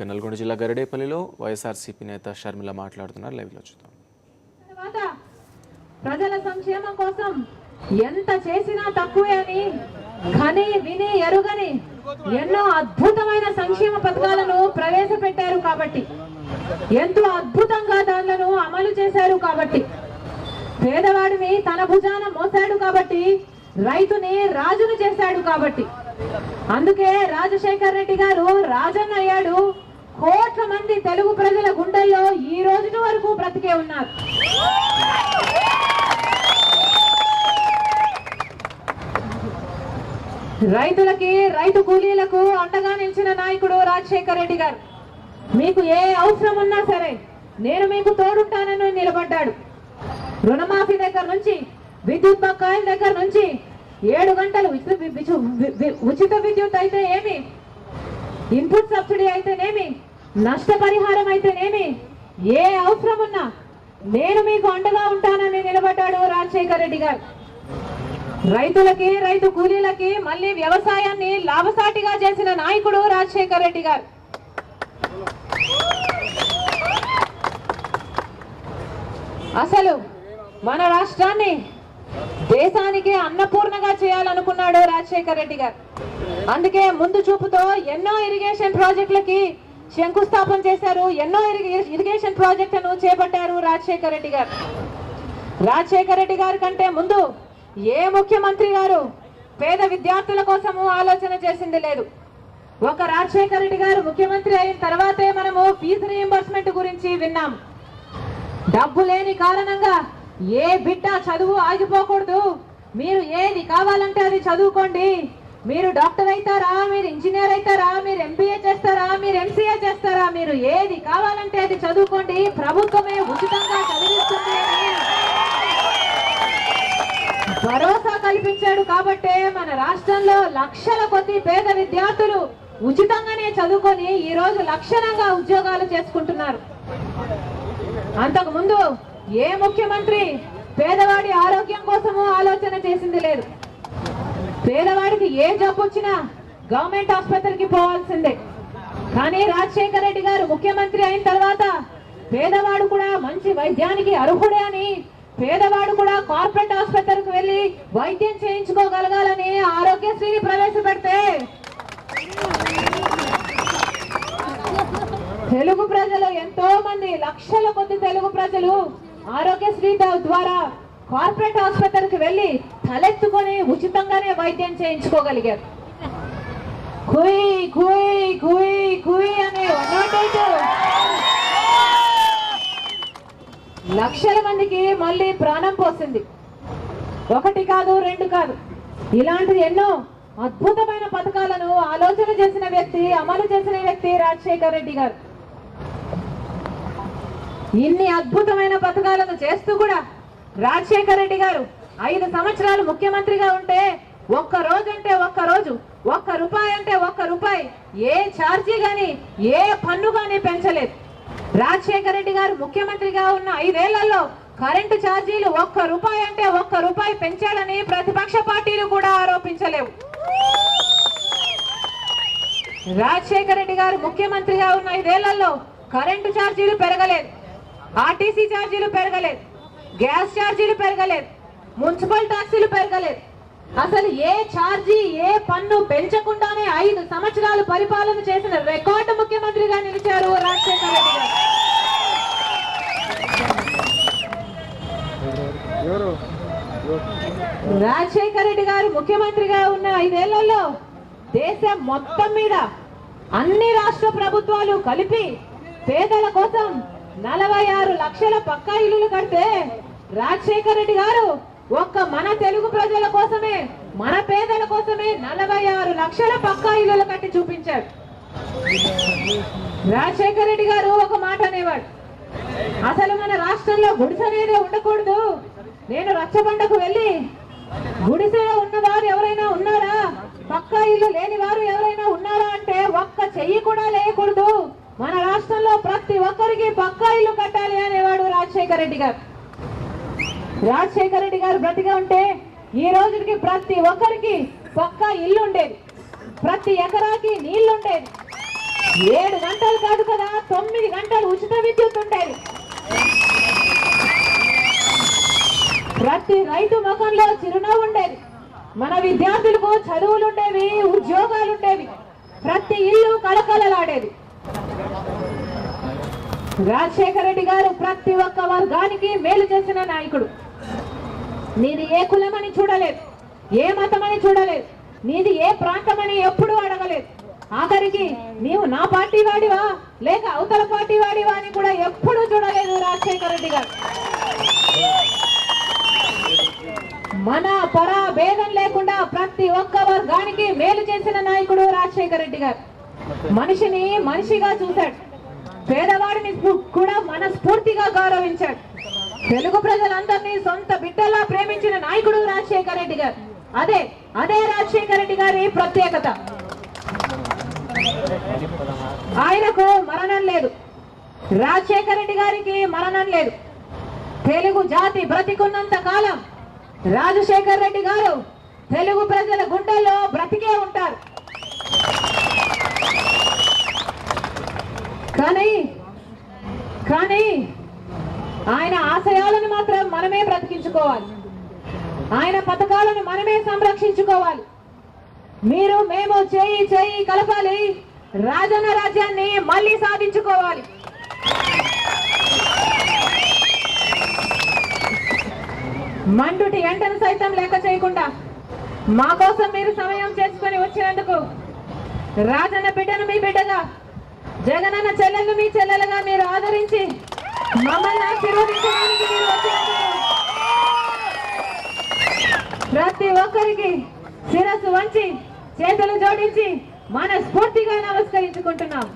నల్గొండ జిల్లా గరిడేపల్లిలో వైఎస్ఆర్సీపీ నేత షర్మిల మాట్లాడుతున్నారు. లైవ్లో చూద్దాం. ప్రజల సంక్షేమం కోసం ఎంత చేసినా తక్కువే అని కని విని ఎరుగని ఎన్నో అద్భుతమైన సంక్షేమ పథకాలను ప్రవేశపెట్టారు కాబట్టి, ఎంతో అద్భుతంగా దానిలను అమలు చేశారు కాబట్టి, పేదవాడిని తన భుజాన మోసాడు కాబట్టి, రైతుని రాజును చేశాడు కాబట్టి, అందుకే రాజశేఖర్ రెడ్డి గారు రాజన్న అయ్యాడు. కోట్ల మంది తెలుగు ప్రజల గుండెల్లో ఈ రోజు వరకు బ్రతికే ఉన్నారు. రైతులకి, రైతు కూలీలకు అండగా నిలిచిన నాయకుడు రాజశేఖర్ రెడ్డి గారు. మీకు ఏ అవసరం ఉన్నా సరే నేను మీకు తోడుంటానని నిలబడ్డాడు. రుణమాఫీ దగ్గర నుంచి, విద్యుత్ బకాయిల దగ్గర నుంచి, 7 గంటలు ఉచిత విద్యుత్ అయితే ఏమి, ఇన్పుట్ సబ్సిడీ అయితేనేమి, నష్టపరిహారం అయితేనేమి, ఏ అవసరం ఉన్నా నేను మీకు అండగా ఉంటానని నిలబడ్డాడు రాజశేఖర్ రెడ్డి గారు. రైతులకి, రైతు కూలీలకి మళ్ళీ వ్యవసాయాన్ని లాభసాటిగా చేసిన నాయకుడు రాజశేఖర్ రెడ్డి గారు. అసలు మన రాష్ట్రాన్ని దేశానికి అన్నపూర్ణగా చేయాలనుకున్నాడు రాజశేఖర్ రెడ్డి గారు. అందుకే ముందు చూపుతో ఎన్నో ఇరిగేషన్ ప్రాజెక్టులకి శంకుస్థాపన చేశారు. ఎన్నో ఇరిగేషన్ ప్రాజెక్టులను చేపట్టారు రాజశేఖర్ రెడ్డి గారు. రాజశేఖర్ రెడ్డి గారి కంటే ముందు ఏ ముఖ్యమంత్రి గారు పేద విద్యార్థుల కోసము ఆలోచన చేసింది లేదు. ఒక రాజశేఖర్ రెడ్డి గారు ముఖ్యమంత్రి అయిన తర్వాతే మనము ఫీజు రీయింబర్స్మెంట్ గురించి విన్నాం. డబ్బు లేని కారణంగా ఏ బిడ్డ చదువు ఆగిపోకూడదు, మీరు ఏది కావాలంటే అది చదువుకోండి, మీరు డాక్టర్ అవుతారా, మీరు ఇంజనీర్ అవుతారా, మీరు ఎంబీఏ చేస్తారా, మీరు ఎంసీఏ చేస్తారా, మీరు ఏది కావాలంటే అది చదువుకోండి, ప్రభుత్వమే ఉచితంగా చదివిస్తుంది అని భరోసా కల్పించాడు. కాబట్టే మన రాష్ట్రంలో లక్షల కొద్ది పేద విద్యార్థులు ఉచితంగానే చదువుకొని ఈ రోజు లక్షణంగా ఉద్యోగాలు చేసుకుంటున్నారు. అంతకు ముందు ఏ ముఖ్యమంత్రి పేదవాడి ఆరోగ్యం కోసము ఆలోచన చేసింది లేదు. పేదవాడికి ఏ జబ్బు వచ్చినా గవర్నమెంట్ ఆసుపత్రికి పోవాల్సిందే. కానీ రాజశేఖర్ రెడ్డి గారు ముఖ్యమంత్రి అయిన తర్వాత పేదవాడు కూడా మంచి వైద్యానికి అర్హుడే అని, పేదవాడు కూడా కార్పొరేట్ ఆసుపత్రికి వెళ్లి వైద్యం చేయించుకోగలగాలని ఆరోగ్యశ్రీని ప్రవేశపెడితే తెలుగు ప్రజలు ఎంతో మంది, లక్షల కొద్ది తెలుగు ప్రజలు ఆరోగ్యశ్రీ ద్వారా కార్పొరేట్ ఆసుపత్రికి వెళ్లి తలెత్తుకొని ఉచితంగానే వైద్యం చేయించుకోగలిగారు. కుయ్ కుయ్ కుయ్ కుయ్ అనే 108 లక్షల మందికి మళ్ళీ ప్రాణం పోసింది. 1 కాదు, 2 కాదు, ఇలాంటి ఎన్నో అద్భుతమైన పథకాలను ఆలోచన చేసిన వ్యక్తి, అమలు చేసిన వ్యక్తి రాజశేఖర్ రెడ్డి గారు. ఇన్ని అద్భుతమైన పథకాలను చేస్తూ కూడా రాజశేఖర్ రెడ్డి గారు 5 సంవత్సరాలు ముఖ్యమంత్రిగా ఉంటే ఒక్క రోజు అంటే ఒక్క రోజు, ₹1 అంటే ₹1 ఏ ఛార్జీ గాని, ఏ పన్ను గాని పెంచలేదు. రాజశేఖర్ రెడ్డి గారు ముఖ్యమంత్రిగా ఉన్న 5 ఏళ్లలో కరెంటు ఛార్జీలు ₹1 అంటే ₹1 పెంచాడని ప్రతిపక్ష పార్టీలు కూడా ఆరోపించలేవు. రాజశేఖర్ రెడ్డి గారు ముఖ్యమంత్రిగా ఉన్న 5 ఏళ్లలో కరెంటు ఛార్జీలు పెరగలేదు, ఆర్టీసీ ఛార్జీలు పెరగలేదు, గ్యాస్ ఛార్జీలు పెరగలేదు, మున్సిపల్ ట్యాక్సీలు పెరగలేదు. అసలు ఏ ఛార్జీ, ఏ పన్ను పెంచకుండానే 5 సంవత్సరాలు పరిపాలన చేసిన రికార్డు ముఖ్యమంత్రిగా నిలిచారు రాజశేఖర్ రెడ్డి గారు. రాజశేఖర్ రెడ్డి గారు ముఖ్యమంత్రిగా ఉన్న 5 ఏళ్లలో దేశం మొత్తం మీద అన్ని రాష్ట్ర ప్రభుత్వాలు కలిపి పేదల కోసం 46 లక్షల పక్కా ఇల్లులు కడితే రాజశేఖర్ రెడ్డి గారు ఒక్క మన తెలుగు ప్రజల కోసమే, మన పేదల కోసమే 46 లక్షల పక్కా ఇల్లులు కట్టి చూపించారు. రాజశేఖర్ రెడ్డి గారు ఒక మాట అనేవాడు, అసలు మన రాష్ట్రంలో గుడిసె అనేది ఉండకూడదు. నేను రచ్చబండకు వెళ్ళి గుడిసెలో ఉన్నవారు ఎవరైనా ఉన్నారా, పక్కా ఇల్లు లేని వారు ఎవరైనా ఉన్నారా అంటే ఒక్క చెయ్యి కూడా లేకూడదు, మన రాష్ట్రంలో ప్రతి ఒక్కరికి పక్కా ఇల్లు కట్టాలి అనేవాడు రాజశేఖర్ రెడ్డి గారు. రాజశేఖర్ రెడ్డి గారు బ్రతిగా ఉంటే ఈ రోజుకి ప్రతి ఒక్కరికి పక్కా ఇల్లు ఉండేది, ప్రతి ఎకరాకి నీళ్లు ఉండేది, 7 గంటలు కాదు కదా 9 గంటలు ఉచిత విద్యుత్ ఉండేది. ప్రతి రైతు ముఖంలో చిరునవ్వు ఉండేది. మన విద్యార్థులకు చదువులు ఉండేవి, ఉద్యోగాలు ఉండేవి, ప్రతి ఇల్లు కళకళలాడేది. రాజశేఖర రెడ్డి గారు ప్రతి ఒక్క వర్గానికి మేలు చేసిన నాయకుడు. నీది ఏ కులమని చూడలేదు, ఏ మతమని చూడలేదు, నీది ఏ ప్రాంతమని ఎప్పుడూ అడగలేదు. ఆఖరికి నీవు నా పార్టీ వాడివా లేక అవతల పార్టీ వాడివా అని కూడా ఎప్పుడూ చూడలేదు రాజశేఖర రెడ్డి గారు. మన పర భేదం లేకుండా ప్రతి ఒక్క వర్గానికి మేలు చేసిన నాయకుడు రాజశేఖర రెడ్డి గారు. మనిషిని మనిషిగా చూశాడు, పేదవాడిని కూడా మనస్ఫూర్తిగా గౌరవించాడు. తెలుగు ప్రజలందరినీ సొంత బిడ్డలా ప్రేమించిన నాయకుడు రాజశేఖర రెడ్డి గారు. అదే రాజశేఖర రెడ్డి గారి ప్రత్యేకత. ఆయనకు మరణం లేదు, రాజశేఖర రెడ్డి గారికి మరణం లేదు. తెలుగు జాతి బ్రతికున్నంత కాలం రాజశేఖర రెడ్డి గారు తెలుగు ప్రజల గుండెల్లో బ్రతికే ఉంటారు. కానీ ఆయన ఆశయాలను మాత్రం మనమే బ్రతికించుకోవాలి, ఆయన పథకాలను మనమే సంరక్షించుకోవాలి. మీరు మేము చేయి కలపాలి, రాజన్న రాజ్యాన్ని మళ్ళీ సాధించుకోవాలి. మండుటి ఎండను సైతం లెక్క చేయకుండా మా కోసం మీరు సమయం చేసుకుని వచ్చినందుకు, రాజన్న బిడ్డను మీ బిడ్డగా, జగనన్న చెల్లెలు మీ చెల్లెలుగా మీరు ఆదరించి మమ్మల్ని ఆశీర్వదించడానికి మీరు వచ్చినందుకు ప్రతి ఒక్కరికి శిరస్సు వంచి చేతులు జోడించి మనస్ఫూర్తిగా నమస్కరించుకుంటున్నాం.